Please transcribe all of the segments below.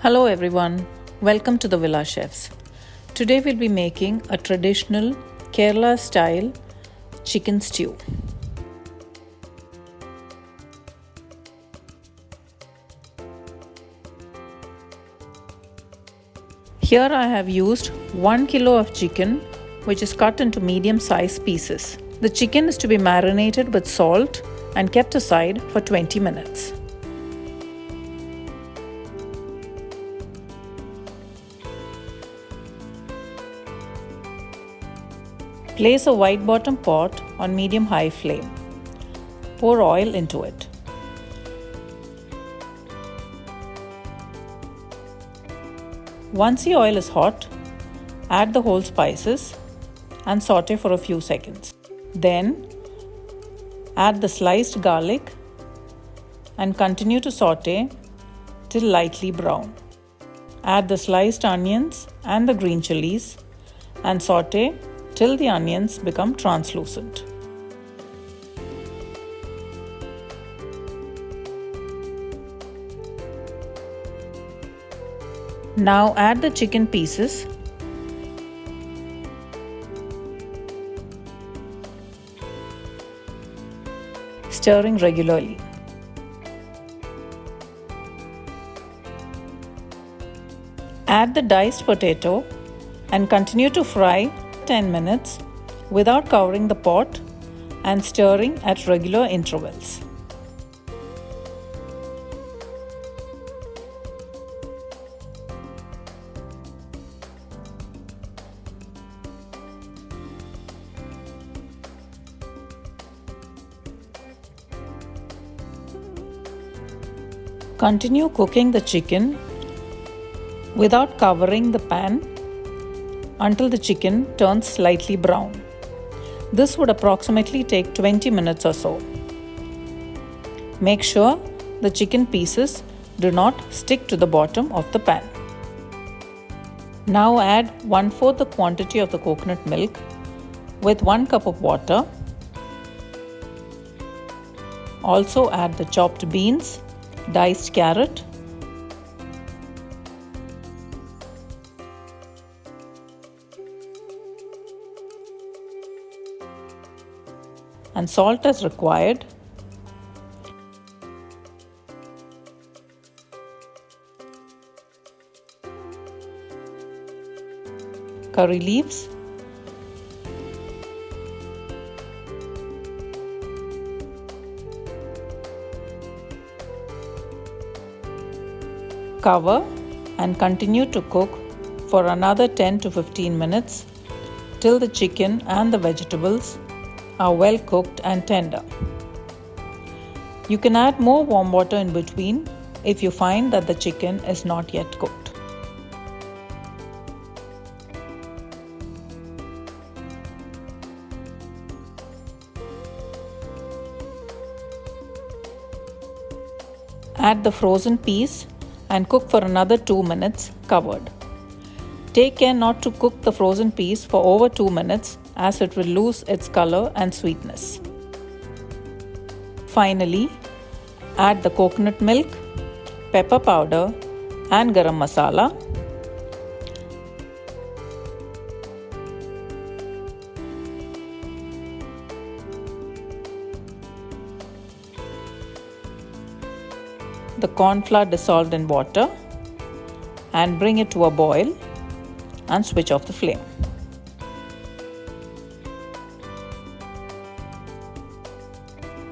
Hello everyone, welcome to the Villa Chefs. Today we'll be making a traditional Kerala style chicken stew. Here I have used 1 kilo of chicken which is cut into medium sized pieces. The chicken is to be marinated with salt and kept aside for 20 minutes. Place a white bottom pot on medium-high flame. Pour oil into it. Once the oil is hot, add the whole spices and sauté for a few seconds. Then add the sliced garlic and continue to sauté till lightly brown. Add the sliced onions and the green chillies and sauté till the onions become translucent. Now add the chicken pieces. Stirring regularly. Add the diced potato and continue to fry 10 minutes without covering the pot and stirring at regular intervals. Continue cooking the chicken without covering the pan until the chicken turns slightly brown. This would approximately take 20 minutes or so. Make sure the chicken pieces do not stick to the bottom of the pan. Now add 1/4 the quantity of the coconut milk with 1 cup of water. Also add the chopped beans, diced carrot, and salt as required. Curry leaves, cover and continue to cook for another 10 to 15 minutes till the chicken and the vegetables are well cooked and tender. You can add more warm water in between if you find that the chicken is not yet cooked. Add the frozen peas and cook for another 2 minutes covered. Take care not to cook the frozen peas for over 2 minutes as it will lose its color and sweetness. Finally, add the coconut milk, pepper powder and garam masala. The cornflour dissolved in water and bring it to a boil and switch off the flame.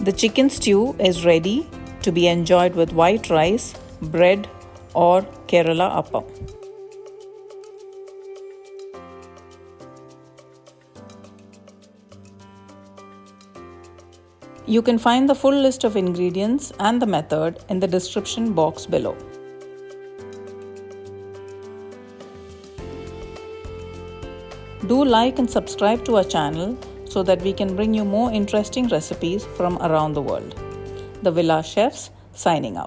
The chicken stew is ready to be enjoyed with white rice, bread or Kerala appam. You can find the full list of ingredients and the method in the description box below. Do like and subscribe to our channel so that we can bring you more interesting recipes from around the world. The Villa Chefs signing out.